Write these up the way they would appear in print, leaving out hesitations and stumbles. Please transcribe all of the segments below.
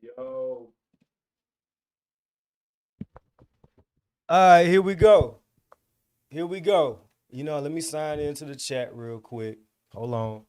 Yo. All right, here we go. Here we go. Let me sign into the chat real quick. Hold on.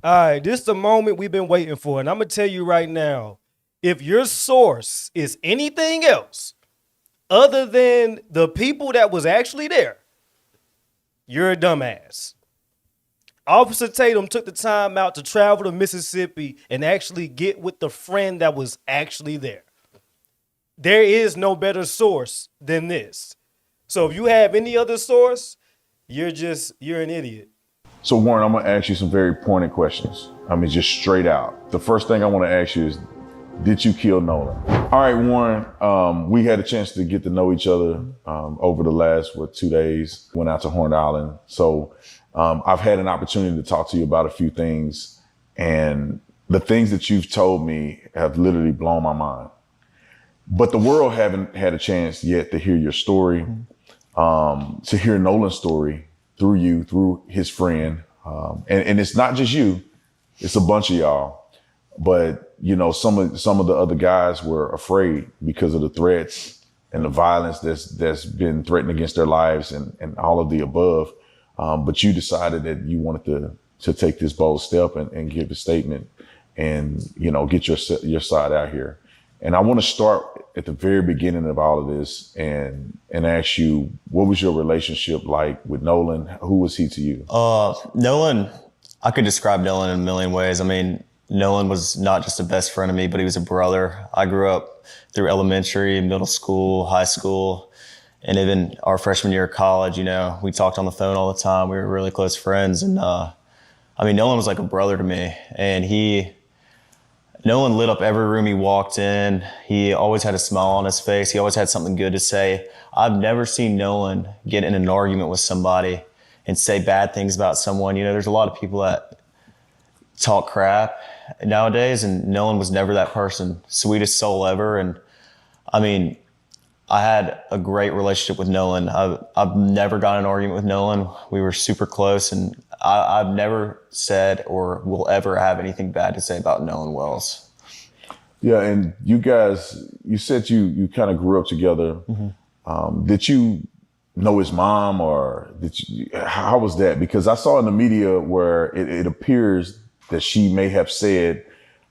All right, this is the moment we've been waiting for. And I'm going to tell you right now, if your source is anything else other than the people that was actually there, you're a dumbass. Officer Tatum took the time out to travel to Mississippi and actually get with the friend that was actually there. There is no better source than this. So if you have any other source, you're an idiot. So Warren, I'm gonna ask you some very pointed questions. I mean, just straight out. The first thing I want to ask you is, did you kill Nolan? All right, Warren. We had a chance to get to know each other over the last 2 days. Went out to Horn Island, so I've had an opportunity to talk to you about a few things, and the things that you've told me have literally blown my mind. But the world haven't had a chance yet to hear your story, to hear Nolan's story through you, through his friend. And it's not just you, it's a bunch of y'all. But, some of the other guys were afraid because of the threats and the violence that's been threatened against their lives and all of the above. But you decided that you wanted to take this bold step and give a statement and, get your side out here. And I want to start at the very beginning of all of this and ask you, what was your relationship like with Nolan? Who was he to you? Nolan, I could describe Nolan in a million ways. I mean, Nolan was not just a best friend of me, but he was a brother. I grew up through elementary, middle school, high school, and even our freshman year of college. We talked on the phone all the time. We were really close friends. And Nolan was like a brother to me. And Nolan lit up every room he walked in. He always had a smile on his face. He always had something good to say. I've never seen Nolan get in an argument with somebody and say bad things about someone. There's a lot of people that talk crap nowadays, and Nolan was never that person. Sweetest soul ever. And I had a great relationship with Nolan. I've never got in an argument with Nolan. We were super close, and I've never said or will ever have anything bad to say about Nolan Wells. Yeah, and you guys, you said you kind of grew up together. Mm-hmm. Did you know his mom, or how was that? Because I saw in the media where it appears that she may have said,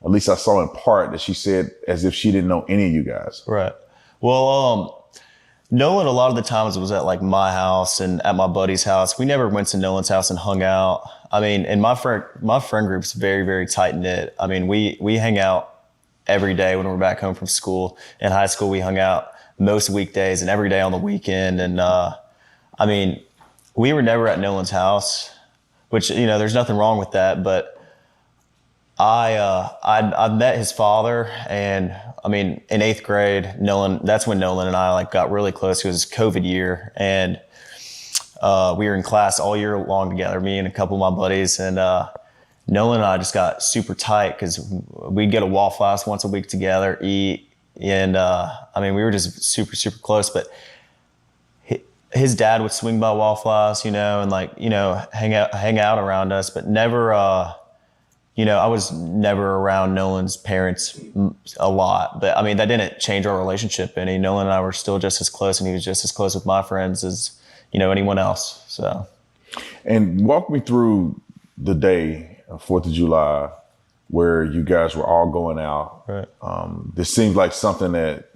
at least I saw in part, that she said as if she didn't know any of you guys. Right. Well, Nolan, a lot of the times was at like my house and at my buddy's house. We never went to Nolan's house and hung out. And my friend group's very, very tight knit. We hang out every day when we're back home from school. In high school, we hung out most weekdays and every day on the weekend. And we were never at Nolan's house, which, there's nothing wrong with that. But I met his father, and in 8th grade, that's when Nolan and I got really close. It was his COVID year, and we were in class all year long together, me and a couple of my buddies, and Nolan and I just got super tight because we'd get a Waffle House once a week together, eat, and we were just super, super close. But his dad would swing by Waffle House, and hang out around us, but never. I was never around Nolan's parents a lot, but that didn't change our relationship any. Nolan and I were still just as close, and he was just as close with my friends as, anyone else. So. And walk me through the day, 4th of July, where you guys were all going out. Right. This seems like something that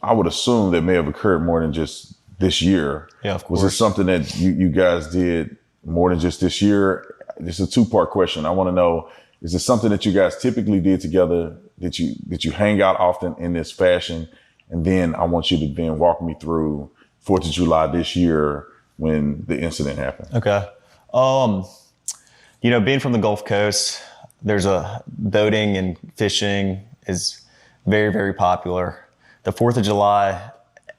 I would assume that may have occurred more than just this year. Yeah, of course. Was it something that you guys did more than just this year? This is a 2-part question. I want to know, is it something that you guys typically did together? Did you hang out often in this fashion? And then I want you to then walk me through 4th of July this year when the incident happened. Okay. Being from the Gulf Coast, there's a boating and fishing is very, very popular. The 4th of July,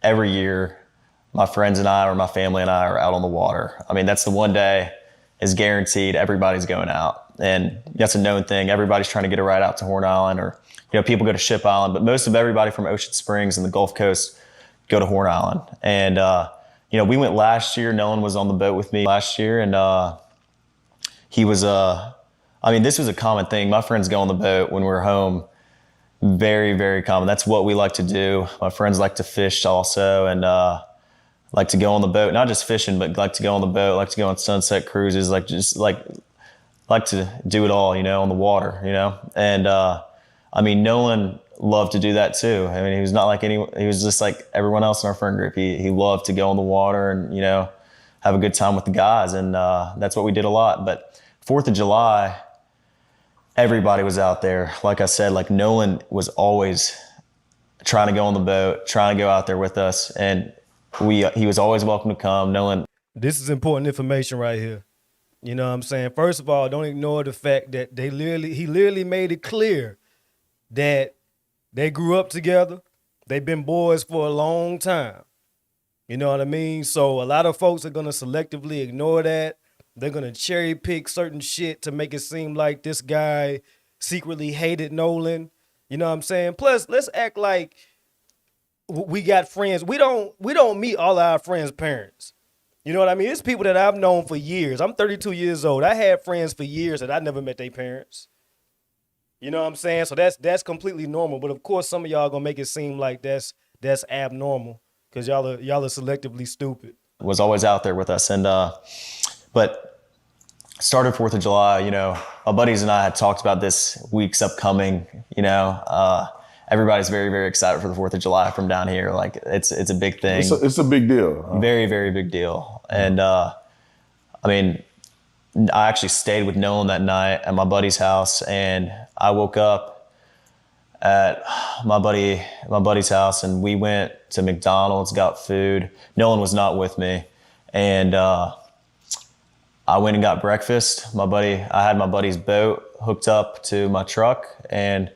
every year, my friends and I, or my family and I, are out on the water. That's the one day is guaranteed everybody's going out. And that's a known thing. Everybody's trying to get a ride out to Horn Island, or, people go to Ship Island, but most of everybody from Ocean Springs and the Gulf Coast go to Horn Island. And, we went last year. Nolan was on the boat with me last year, and he was, this was a common thing. My friends go on the boat when we're home. Very, very common. That's what we like to do. My friends like to fish also, and like to go on the boat. Not just fishing, but like to go on the boat, like to go on sunset cruises, like to do it all, on the water, And Nolan loved to do that too. He was not like he was just like everyone else in our friend group. He loved to go on the water and, have a good time with the guys. And that's what we did a lot. But 4th of July, everybody was out there. Like I said, like Nolan was always trying to go on the boat, trying to go out there with us. And he was always welcome to come. Nolan. This is important information right here. You know what I'm saying? First of all, don't ignore the fact that he literally made it clear that they grew up together. They've been boys for a long time. You know what I mean? So a lot of folks are going to selectively ignore that. They're going to cherry pick certain shit to make it seem like this guy secretly hated Nolan. You know what I'm saying? Plus, let's act like we got friends. We don't meet all our friends' parents. You know what I mean? It's people that I've known for years. I'm 32 years old. I had friends for years that I never met their parents. You know what I'm saying? So that's completely normal. But of course, some of y'all gonna make it seem like that's abnormal because y'all are selectively stupid. Was always out there with us, and but started 4th of July. My buddies and I had talked about this week's upcoming. Everybody's very, very excited for the 4th of July from down here. Like it's a big thing. It's a big deal. Very, very big deal. And I actually stayed with Nolan that night at my buddy's house, and I woke up at my buddy's house, and we went to McDonald's, got food. Nolan was not with me, and I went and got breakfast. I had my buddy's boat hooked up to my truck, and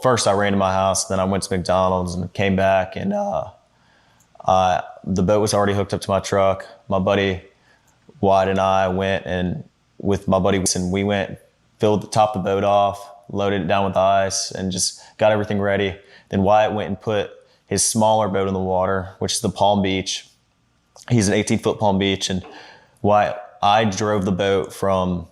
first I ran to my house, then I went to McDonald's and came back, and the boat was already hooked up to my truck. My buddy Wyatt and I went, and with my buddy, and we went, topped the boat off, loaded it down with ice, and just got everything ready. Then Wyatt went and put his smaller boat in the water, which is the Palm Beach. He's an 18-foot Palm Beach, and I drove the boat from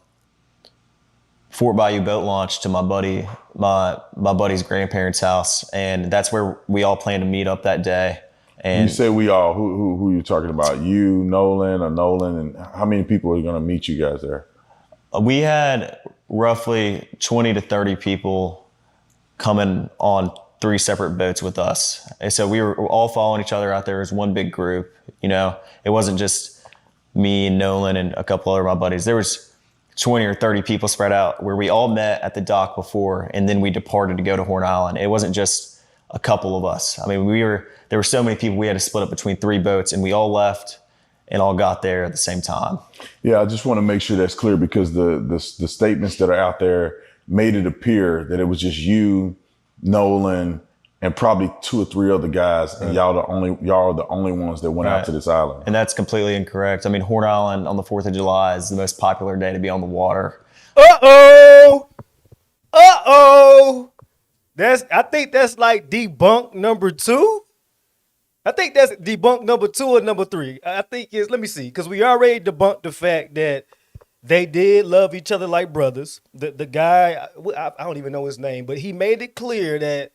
Fort Bayou boat launch to my buddy's grandparents' house, and that's where we all planned to meet up that day. And you say we all, who you talking about? You, Nolan, and how many people are going to meet you guys there? We had roughly 20 to 30 people coming on 3 separate boats with us. And so we were all following each other out there as one big group. It wasn't just me and Nolan and a couple other of my buddies. There was 20 or 30 people spread out where we all met at the dock before, and then we departed to go to Horn Island. It wasn't just a couple of us. There were so many people, we had to split up between 3 boats, and we all left and all got there at the same time. Yeah, I just want to make sure that's clear, because the statements that are out there made it appear that it was just you, Nolan, and probably 2 or 3 other guys, and y'all are the only ones that went out to this island. And that's completely incorrect. Horn Island on the 4th of July is the most popular day to be on the water. Uh-oh! I think that's like debunk number 2. I think that's debunk number 2 or number 3. I think let me see, because we already debunked the fact that they did love each other like brothers. The guy, I don't even know his name, but he made it clear that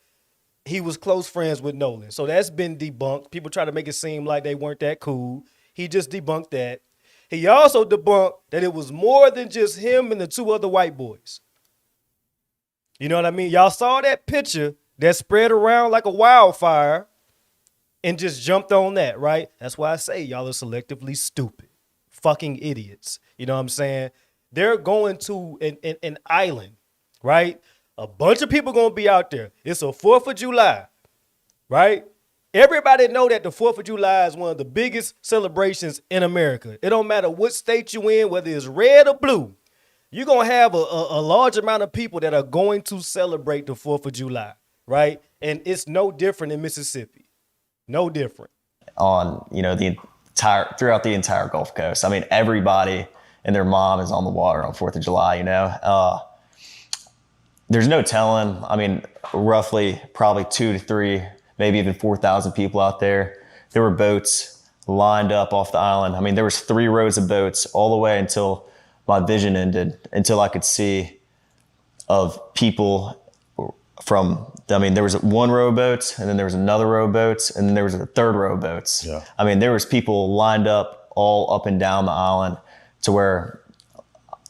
he was close friends with Nolan. So that's been debunked. People try to make it seem like they weren't that cool. He just debunked that. He also debunked that it was more than just him and the 2 other white boys. You know what I mean? Y'all saw that picture that spread around like a wildfire and just jumped on that, right? That's why I say y'all are selectively stupid. Fucking idiots. You know what I'm saying? They're going to an island, right? A bunch of people going to be out there. It's a 4th of July, right? Everybody know that the 4th of July is one of the biggest celebrations in America. It don't matter what state you in, whether it's red or blue. You're going to have a large amount of people that are going to celebrate the 4th of July, right? And it's no different in Mississippi. No different. On, throughout the entire Gulf Coast. Everybody and their mom is on the water on 4th of July, you know? There's no telling. I mean, roughly probably 2 to 3, maybe even 4,000 people out there. There were boats lined up off the island. I mean, there was 3 rows of boats all the way until my vision ended, until I could see of people from, I mean, there was 1 row of boats, and then there was another row of boats, and then there was a 3rd row of boats. Yeah. I mean, there was people lined up all up and down the island to where,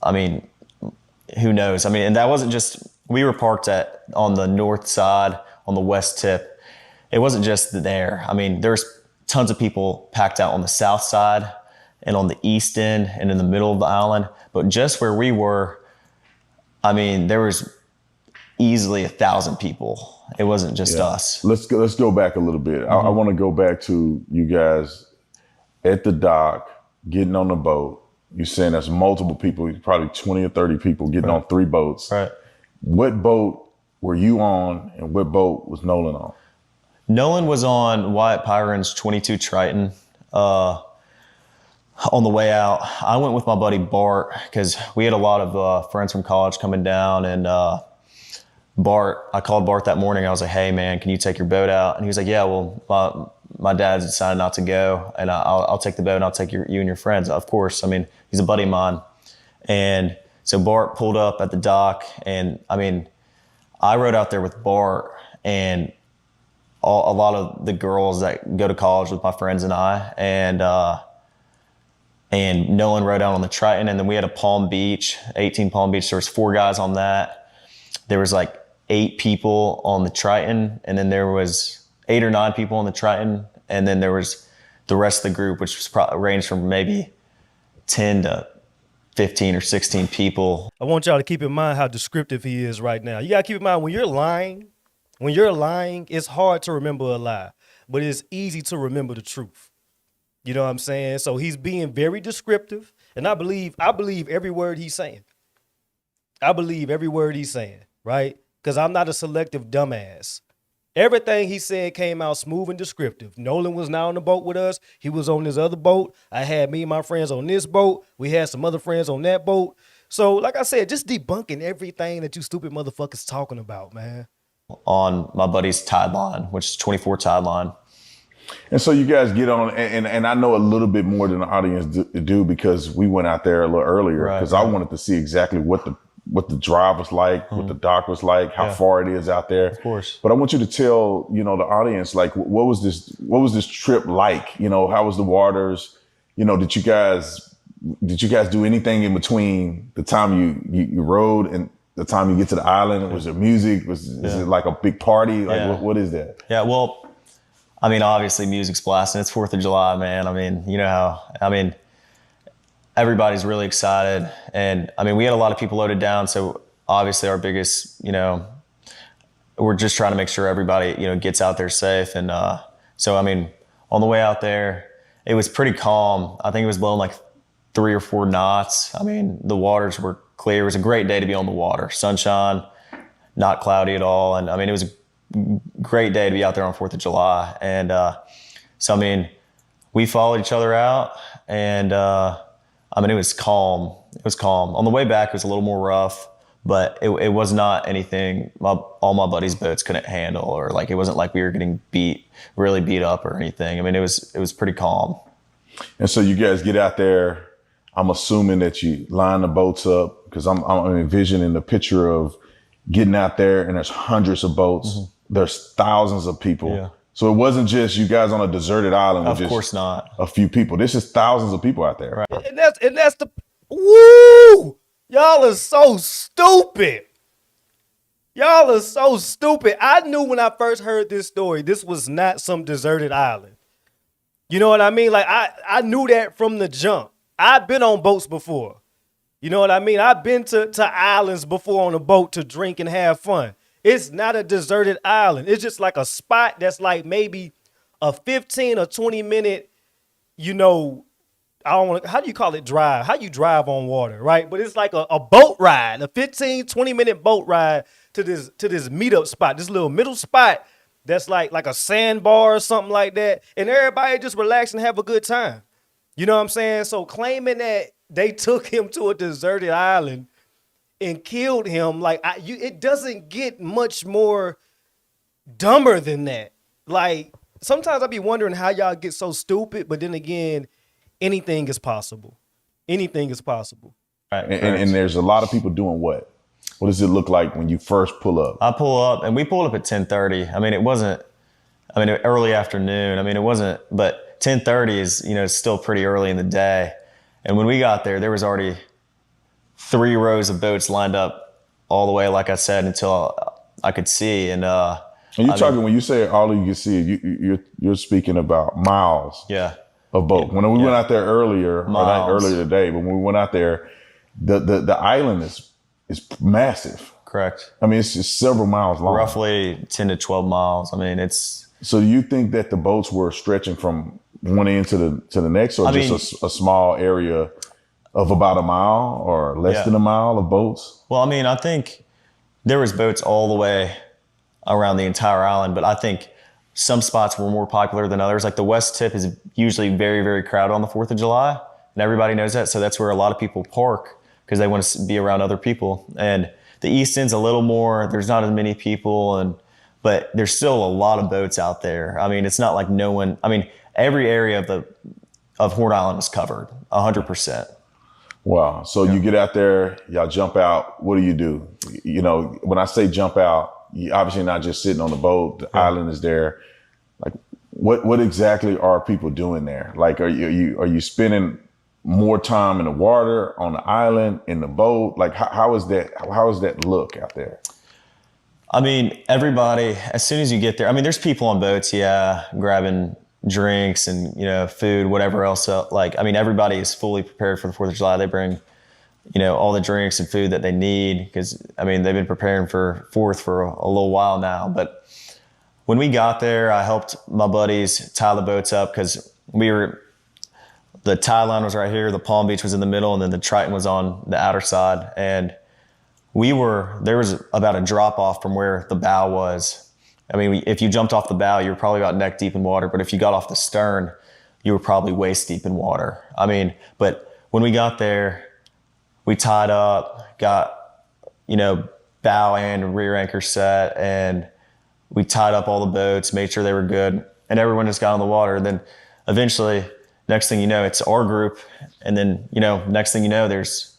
I mean, who knows? I mean, and that wasn't just, we were parked on the north side, on the west tip. It wasn't just there. I mean, there's tons of people packed out on the south side and on the east end and in the middle of the island. But just where we were, I mean, there was easily 1,000 people. It wasn't just us. Let's go back a little bit. I want to go back to you guys at the dock, getting on the boat. You're saying there's multiple people, probably 20 or 30 people getting on 3 boats. Right. What boat were you on, and what boat was Nolan on? Nolan was on Wyatt Pyron's 22 Triton. On the way out, I went with my buddy Bart because we had a lot of friends from college coming down, and I called Bart that morning. I was like, "Hey man, can you take your boat out?" And he was like, "Yeah, well, my dad's decided not to go, and I'll take the boat and I'll take you and your friends." Of course, I mean, he's a buddy of mine. And so Bart pulled up at the dock, and I mean, I rode out there with Bart and a lot of the girls that go to college with my friends and I, and Nolan rode out on the Triton, and then we had a Palm Beach, 18 Palm Beach. There was 4 guys on that. There was like 8 people on the Triton, and then there was 8 or 9 people on the Triton, and then there was the rest of the group, which was ranged from maybe 10 to 15 or 16 people. I want y'all to keep in mind how descriptive he is right now. You gotta keep in mind when you're lying, it's hard to remember a lie, but it's easy to remember the truth. You know what I'm saying? So he's being very descriptive, and I believe every word he's saying. I believe every word he's saying, right? Because I'm not a selective dumbass. Everything he said came out smooth and descriptive. Nolan was now on the boat with us. He was on this other boat. I had me and my friends on this boat. We had some other friends on that boat. So, like I said, just debunking everything that you stupid motherfuckers talking about, man. On my buddy's tide line, which is 24 tide line. And so you guys get on, and I know a little bit more than the audience do because we went out there a little earlier because I wanted to see exactly what the drive was like, what the dock was like, how far it is out there. Of course. But I want you to tell, the audience, like, what was this trip like? How was the waters? Did you guys do anything in between the time you rode and the time you get to the island? Was there music? Is it like a big party? Like, what is that? Yeah, well, I mean, obviously music's blasting. It's 4th of July, man. I mean, you know how, everybody's really excited. And I mean, we had a lot of people loaded down. So obviously our biggest, we're just trying to make sure everybody, gets out there safe. And so, I mean, on the way out there, it was pretty calm. I think it was blowing like 3 or 4 knots. I mean, the waters were clear. It was a great day to be on the water. Sunshine, not cloudy at all. And I mean, it was a great day to be out there on 4th of July. And so, I mean, we followed each other out, and I mean, it was calm. It was calm. On the way back, it was a little more rough, but it was not anything all my buddies' boats couldn't handle, or like it wasn't like we were getting really beat up or anything. I mean, it was pretty calm. And so you guys get out there. I'm assuming that you line the boats up because I'm envisioning the picture of getting out there, and there's hundreds of boats. Mm-hmm. There's thousands of people. Yeah. So it wasn't just you guys on a deserted island with of course not a few people. This is thousands of people out there. Right. And that's the woo! Y'all are so stupid. Y'all are so stupid. I knew when I first heard this story, this was not some deserted island. You know what I mean? Like I knew that from the jump. I've been on boats before. You know what I mean? I've been to islands before on a boat to drink and have fun. It's not a deserted island. It's just like a spot that's like maybe a 15 or 20 minute, how do you call it drive? How you drive on water, right? But it's like a boat ride, a 15, 20 minute boat ride to this meetup spot, this little middle spot that's like a sandbar or something like that. And everybody just relax and have a good time. You know what I'm saying? So claiming that they took him to a deserted island and killed him. Like it doesn't get much more dumber than that. Like sometimes I be wondering how y'all get so stupid, but then again, anything is possible. Anything is possible. Right. And there's a lot of people doing what? What does it look like when you first pull up? I pull up, and we pulled up at 10:30. I mean, it wasn't. I mean, early afternoon. I mean, it wasn't. But 10:30 is, you know, still pretty early in the day. And when we got there, there was already 3 rows of boats lined up all the way, like I said, until I could see. And you're talking when you say all you can see, you're speaking about miles. Yeah. Of boat. When we went out there earlier, or not earlier today, but when we went out there, the island is massive. Correct. I mean, it's just several miles long. Roughly 10 to 12 miles. I mean, it's. So do you think that the boats were stretching from one end to the next, or just a small area of about a mile or less than a mile of boats? Well, I mean, I think there was boats all the way around the entire island, but I think some spots were more popular than others. Like the West Tip is usually very, very crowded on the 4th of July, and everybody knows that. So that's where a lot of people park because they want to be around other people. And the East End's a little more, there's not as many people, but there's still a lot of boats out there. I mean, it's not like no one, I mean, every area of Horn Island was covered, 100%. Wow. So you get out there, y'all jump out. What do? You know, when I say jump out, you obviously not just sitting on the boat. The island is there. Like, what exactly are people doing there? Like, are you spending more time in the water, on the island, in the boat? Like, how is that look out there? I mean, everybody, as soon as you get there, I mean, there's people on boats, grabbing drinks and, you know, food, whatever else. Like, I mean, everybody is fully prepared for the 4th of July. They bring, you know, all the drinks and food that they need because, I mean, they've been preparing for 4th for a little while now. But when we got there, I helped my buddies tie the boats up because the tie line was right here, the Palm Beach was in the middle, and then the Triton was on the outer side. And there was about a drop off from where the bow was. I mean, if you jumped off the bow, you were probably about neck deep in water. But if you got off the stern, you were probably waist deep in water. I mean, but when we got there, we tied up, got, you know, bow and rear anchor set, and we tied up all the boats, made sure they were good, and everyone just got on the water. And then eventually, next thing you know, it's our group, and then, you know, next thing you know, there's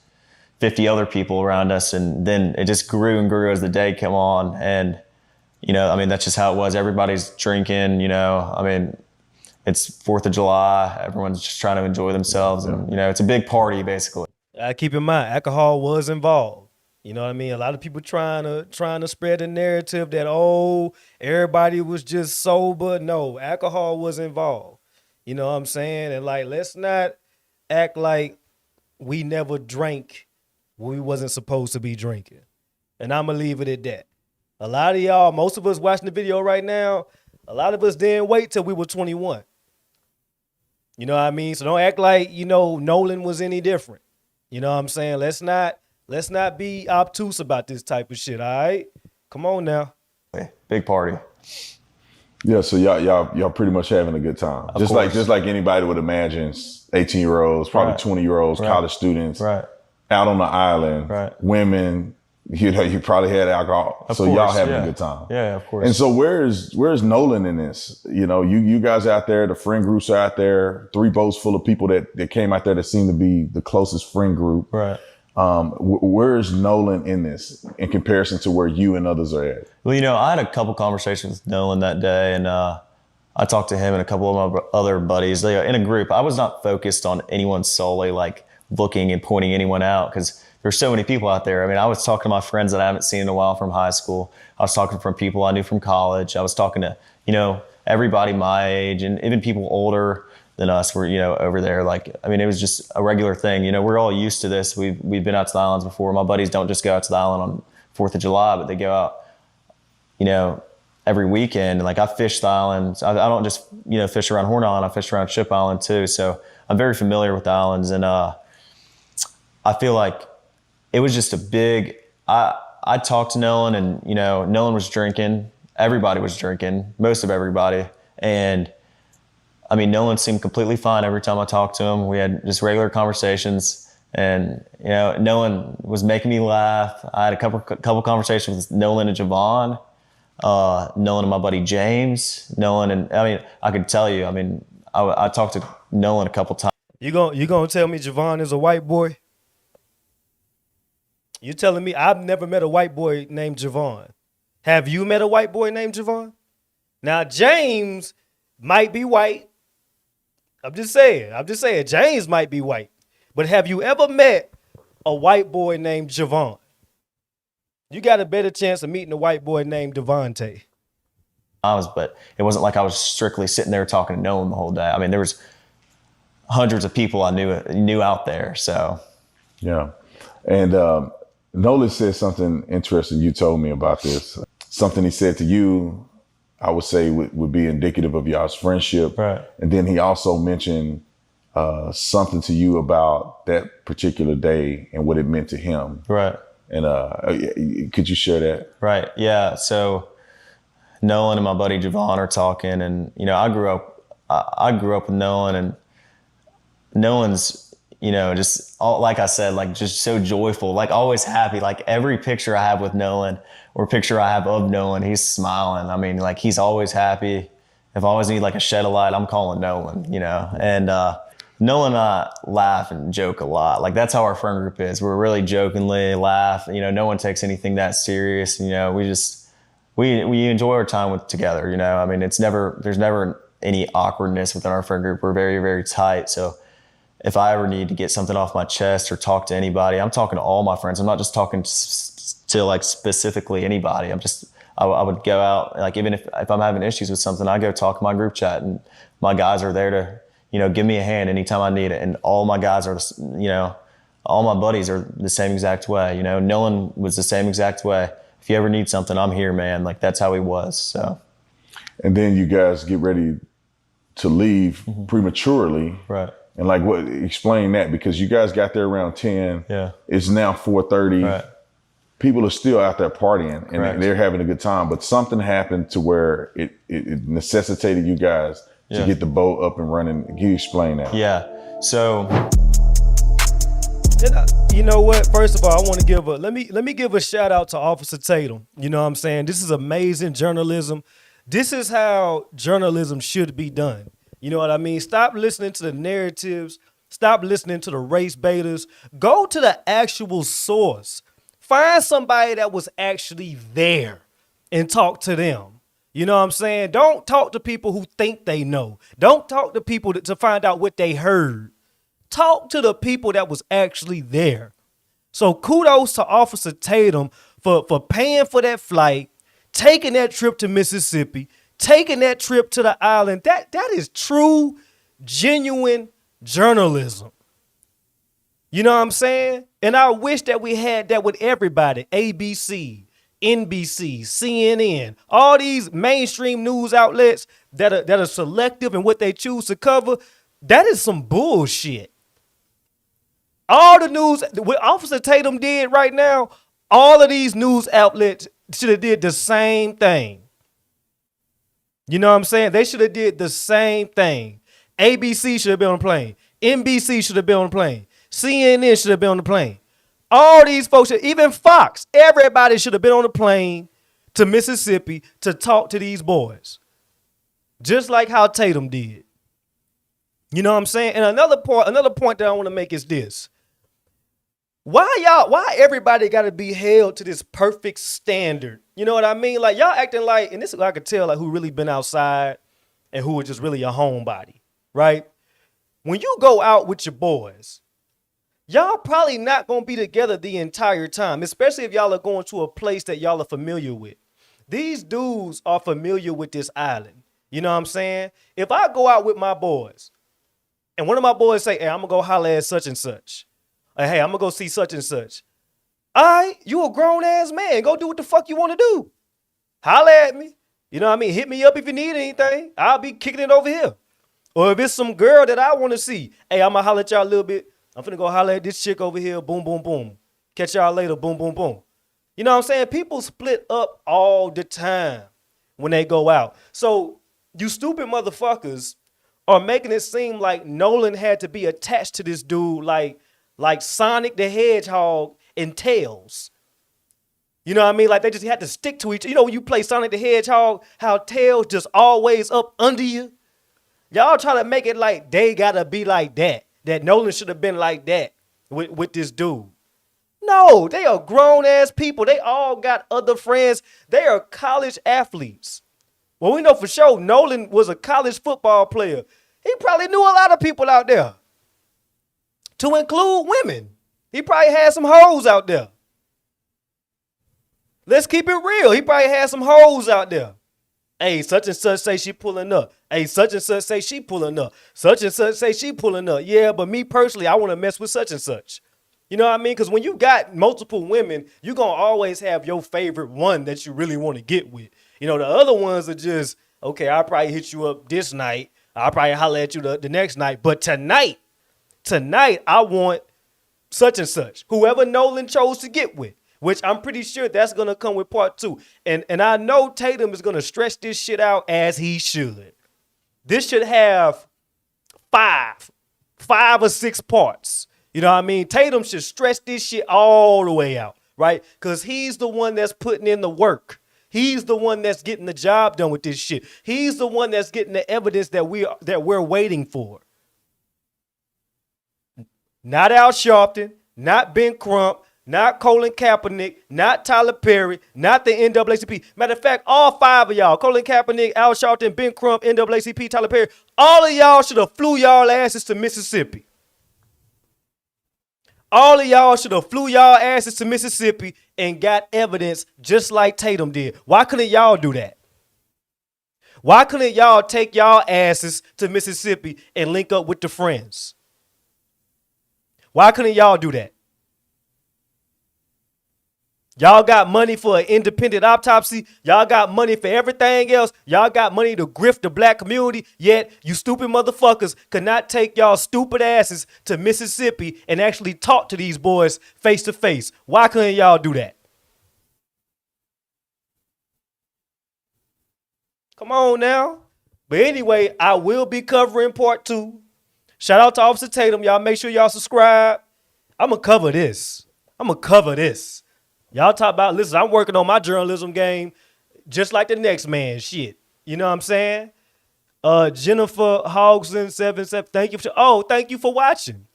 50 other people around us, and then it just grew and grew as the day came on. And, you know, I mean, that's just how it was. Everybody's drinking, you know, I mean, it's 4th of July, everyone's just trying to enjoy themselves, and, you know, it's a big party, basically. Keep in mind, alcohol was involved. You know what I mean? A lot of people trying to spread the narrative that, everybody was just sober. No, alcohol was involved. You know what I'm saying? And like, let's not act like we never drank when we wasn't supposed to be drinking. And I'm going to leave it at that. A lot of y'all, most of us watching the video right now, a lot of us didn't wait till we were 21. You know what I mean? So don't act like, you know, Nolan was any different. You know what I'm saying? Let's not be obtuse about this type of shit, all right? Come on now. Big party. Yeah, so y'all pretty much having a good time. Just like anybody would imagine, 18-year-olds, probably 20-year-olds, college students, out on the island, women, you know, you probably had alcohol. So y'all having a good time. Yeah, of course. And so where's Nolan in this? You know, you guys out there, the friend groups are out there, 3 boats full of people that came out there that seem to be the closest friend group. Right. Where's Nolan in this in comparison to where you and others are at? Well, you know, I had a couple conversations with Nolan that day, and I talked to him and a couple of my other buddies. They, in a group, I was not focused on anyone solely, like looking and pointing anyone out, because there's so many people out there. I mean, I was talking to my friends that I haven't seen in a while from high school. I was talking from people I knew from college. I was talking to, you know, everybody my age, and even people older than us were, you know, over there. Like, I mean, it was just a regular thing. You know, we're all used to this. We've been out to the islands before. My buddies don't just go out to the island on 4th of July, but they go out, you know, every weekend. Like, I fish the islands. I don't just, you know, fish around Horn Island. I fish around Ship Island too. So I'm very familiar with the islands. And I feel like it was just a big, I talked to Nolan, and, you know, Nolan was drinking. Everybody was drinking, most of everybody. And I mean, Nolan seemed completely fine every time I talked to him. We had just regular conversations. And Nolan was making me laugh. I had a couple conversations with Nolan and Javon, Nolan and my buddy James, Nolan, and I mean, I could tell you. I mean, I talked to Nolan a couple times. You gonna tell me Javon is a white boy? You telling me I've never met a white boy named Javon? Have you met a white boy named Javon? Now James might be white. I'm just saying. James might be white. But have you ever met a white boy named Javon? You got a better chance of meeting a white boy named Devontae. But it wasn't like I was strictly sitting there talking to Nolan the whole day. I mean, there was hundreds of people I knew out there. So Yeah. And Nolan said something interesting. You told me about this. Something he said to you, I would say would be indicative of y'all's friendship. Right. And then he also mentioned something to you about that particular day and what it meant to him. right. And could you share that? Right. Yeah. So Nolan and my buddy Javon are talking, and I grew up with Nolan, and Nolan's just like I said, like just so joyful, like always happy. Like every picture I have with Nolan or picture I have of Nolan, he's smiling. I mean, like he's always happy. If I always need like a shed of light, I'm calling Nolan. And Nolan and I laugh and joke a lot. Like that's how our friend group is. We're really jokingly laugh. No one takes anything that serious. We enjoy our time together. I mean, there's never any awkwardness within our friend group. We're very, very tight. So if I ever need to get something off my chest or talk to anybody, I'm talking to all my friends. I'm not just talking to like specifically anybody. I would go out, like even if I'm having issues with something, I go talk in my group chat, and my guys are there to give me a hand anytime I need it. And all my guys are, all my buddies are the same exact way. Nolan was the same exact way. If you ever need something, I'm here, man. Like that's how he was. So. And then you guys get ready to leave prematurely. Right. And like explain that, because you guys got there around 10. Yeah. It's now 4:30. Right. People are still out there partying and Correct. they're having a good time, but something happened to where it necessitated you guys to get the boat up and running. Can you explain that? Yeah. So You know what? First of all, I want to give let me give a shout out to Officer Tatum. You know what I'm saying? This is amazing journalism. This is how journalism should be done. You know what I mean? Stop listening to the narratives. Stop listening to the race baiters. Go to the actual source. Find somebody that was actually there and talk to them. You know what I'm saying? Don't talk to people who think they know. Don't talk to people to find out what they heard. Talk to the people that was actually there. So kudos to Officer Tatum for paying for that flight, taking that trip to Mississippi, taking that trip to the island. That is true, genuine journalism. You know what I'm saying? And I wish that we had that with everybody. ABC, NBC, CNN, all these mainstream news outlets that are selective in what they choose to cover. That is some bullshit. All the news, what Officer Tatum did right now, all of these news outlets should have did the same thing. You know what I'm saying? They should have did the same thing. ABC should have been on the plane. NBC should have been on the plane. CNN should have been on the plane. All these folks, even Fox, everybody should have been on the plane to Mississippi to talk to these boys. Just like how Tatum did. You know what I'm saying? And another point that I want to make is this. Why everybody got to be held to this perfect standard? You know what I mean? Like y'all acting like, and this is what I could tell like who really been outside and who was just really a homebody, right? When you go out with your boys, y'all probably not going to be together the entire time, especially if y'all are going to a place that y'all are familiar with. These dudes are familiar with this island. You know what I'm saying? If I go out with my boys and one of my boys say, hey, I'm going to go holler at such and such. Hey, I'm going to go see such and such. All right, you a grown ass man. Go do what the fuck you want to do. Holler at me. You know what I mean? Hit me up if you need anything. I'll be kicking it over here. Or if it's some girl that I want to see, hey, I'm going to holler at y'all a little bit. I'm finna go holler at this chick over here. Boom, boom, boom. Catch y'all later. Boom, boom, boom. You know what I'm saying? People split up all the time when they go out. So you stupid motherfuckers are making it seem like Nolan had to be attached to this dude like like Sonic the Hedgehog and Tails. You know what I mean? Like they just had to stick to each. You know when you play Sonic the Hedgehog, how Tails just always up under you. Y'all try to make it like they gotta be like that. That Nolan should have been like that with this dude. No, they are grown ass people. They all got other friends. They are college athletes. Well, we know for sure Nolan was a college football player. He probably knew a lot of people out there, to include women. He probably had some hoes out there. Let's keep it real. He probably had some hoes out there. Hey, such and such say she pulling up. Hey, such and such say she pulling up. Such and such say she pulling up. Yeah, but me personally, I want to mess with such and such. You know what I mean? Because when you got multiple women, you're going to always have your favorite one that you really want to get with. You know, the other ones are just, okay, I'll probably hit you up this night. I'll probably holler at you the next night. But tonight, I want such and such. Whoever Nolan chose to get with. Which I'm pretty sure that's going to come with part 2. And I know Tatum is going to stretch this shit out as he should. This should have 5 or 6 parts. You know what I mean? Tatum should stretch this shit all the way out, right? Because he's the one that's putting in the work. He's the one that's getting the job done with this shit. He's the one that's getting the evidence that we're waiting for. Not Al Sharpton, not Ben Crump, not Colin Kaepernick, not Tyler Perry, not the NAACP. Matter of fact, all 5 of y'all, Colin Kaepernick, Al Sharpton, Ben Crump, NAACP, Tyler Perry, all of y'all should have flew y'all asses to Mississippi. All of y'all should have flew y'all asses to Mississippi and got evidence just like Tatum did. Why couldn't y'all do that? Why couldn't y'all take y'all asses to Mississippi and link up with the friends? Why couldn't y'all do that? Y'all got money for an independent autopsy. Y'all got money for everything else. Y'all got money to grift the black community. Yet you stupid motherfuckers could not take y'all stupid asses to Mississippi and actually talk to these boys face to face. Why couldn't y'all do that? Come on now. But anyway, I will be covering part 2. Shout out to Officer Tatum. Y'all make sure y'all subscribe. I'm going to cover this. Y'all talk about, listen, I'm working on my journalism game just like the next man. Shit. You know what I'm saying? Jennifer Hogson 77. Thank you for watching.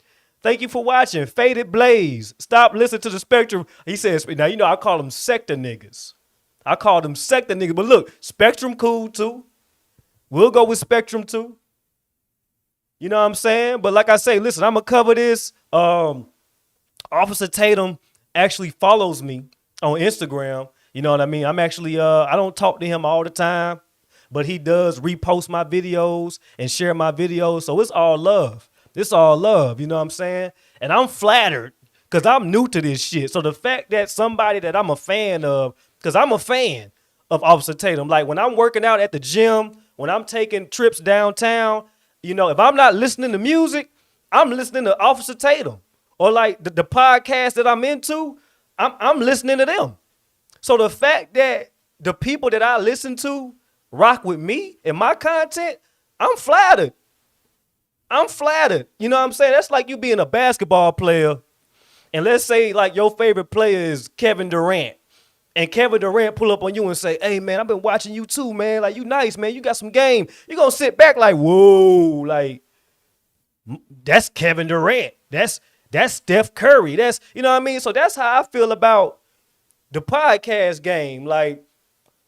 Thank you for watching. Faded Blaze. Stop listening to the Spectrum. He says, now, you know, I call them sector niggas. But look, Spectrum cool too. We'll go with Spectrum too. You know what I'm saying? But like I say, listen, I'm going to cover this. Officer Tatum actually follows me on Instagram. You know what I mean? I'm actually, I don't talk to him all the time, but he does repost my videos and share my videos. So it's all love. You know what I'm saying? And I'm flattered because I'm new to this shit. So the fact that somebody that I'm a fan of, because I'm a fan of Officer Tatum, like when I'm working out at the gym, when I'm taking trips downtown, you know, if I'm not listening to music, I'm listening to Officer Tatum. Or like the podcast that I'm into, I'm listening to them. So the fact that the people that I listen to rock with me and my content, I'm flattered. You know what I'm saying? That's like you being a basketball player. And let's say like your favorite player is Kevin Durant. And Kevin Durant pull up on you and say, hey, man, I've been watching you too, man. Like, you nice, man. You got some game. You're going to sit back like, whoa, like, that's Kevin Durant. That's Steph Curry. That's, you know what I mean? So that's how I feel about the podcast game. Like,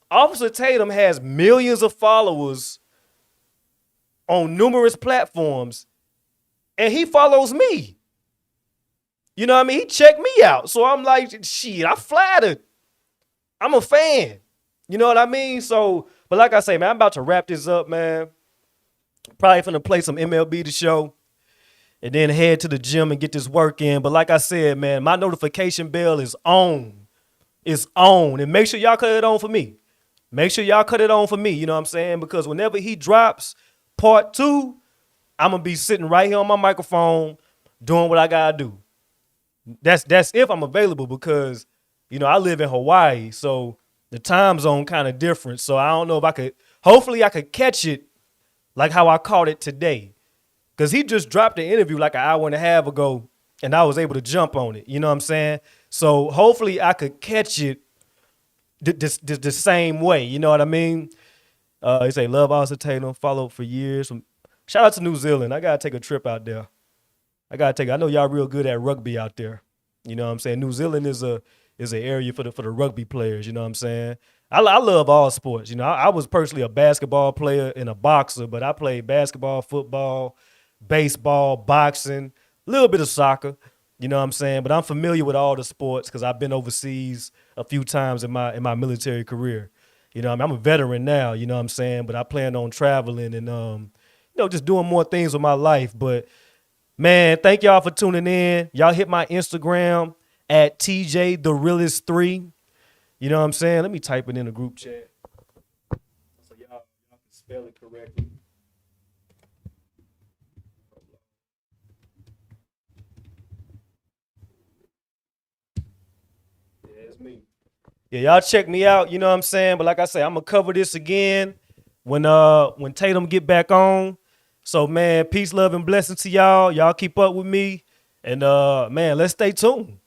Officer Tatum has millions of followers on numerous platforms, and he follows me. You know what I mean? He checked me out. So I'm like, shit, I'm flattered. I'm a fan. You know what I mean? So, but like I say, man, I'm about to wrap this up, man. Probably finna play some MLB The Show. And then head to the gym and get this work in. But like I said, man, my notification bell is on. It's on. And make sure y'all cut it on for me. You know what I'm saying? Because whenever he drops part 2, I'm going to be sitting right here on my microphone doing what I got to do. That's if I'm available because, you know, I live in Hawaii. So the time zone kind of different. So I don't know if I could, hopefully I could catch it like how I caught it today. Because he just dropped the interview like an hour and a half ago. and I was able to jump on it. You know what I'm saying? So hopefully I could catch it the same way. You know what I mean? He say love Austin Tatum, followed for years. Shout out to New Zealand. I gotta take a trip out there. I know y'all real good at rugby out there. You know what I'm saying? New Zealand is an area for the rugby players. You know what I'm saying? I love all sports. You know, I was personally a basketball player and a boxer, but I played basketball, football, baseball, boxing, a little bit of soccer. You know what I'm saying? But I'm familiar with all the sports because I've been overseas a few times in my military career. You know, what I mean, I'm a veteran now. You know what I'm saying? But I plan on traveling and just doing more things with my life. But man, thank y'all for tuning in. Y'all hit my Instagram at TJ the Realest 3. You know what I'm saying? Let me type it in the group chat so y'all can spell it correctly. Yeah, it's me. Yeah, y'all check me out. You know what I'm saying? But like I say, I'm gonna cover this again when Tatum get back on. So man, peace, love, and blessings to y'all. Y'all keep up with me, and man, let's stay tuned.